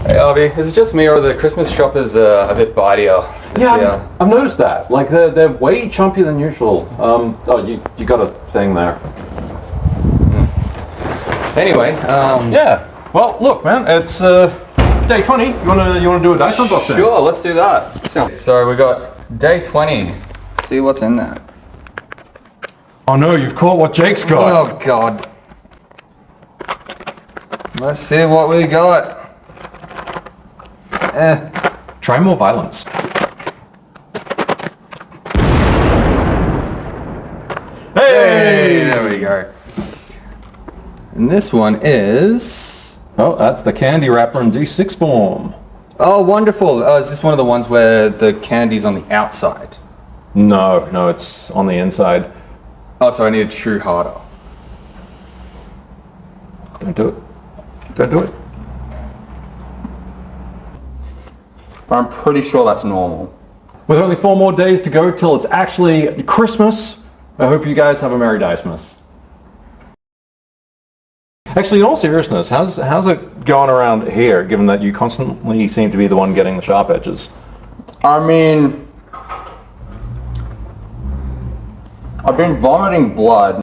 Hey Arby, is it just me or the Christmas shoppers a bit bitier? Yeah, I've noticed that. Like they're way chumpier than usual. Oh, you got a thing there. Anyway, Yeah. Well, look, man, it's day 20. You wanna do a dice unboxing? Sure, let's do that. So we got day 20. See what's in there. Oh no, you've caught what Jake's got. Oh God. Let's see what we got. Try more violence. Hey, there we go. And this one is... Oh, that's the candy wrapper in D6 form. Oh, wonderful. Oh, is this one of the ones where the candy's on the outside? No, it's on the inside. Oh, so I need to chew harder. Don't do it. Don't do it. I'm pretty sure that's normal. With only 4 more days to go till it's actually Christmas, I hope you guys have a Merry Dicemas. Actually, in all seriousness, how's it going around here, given that you constantly seem to be the one getting the sharp edges? I mean, I've been vomiting blood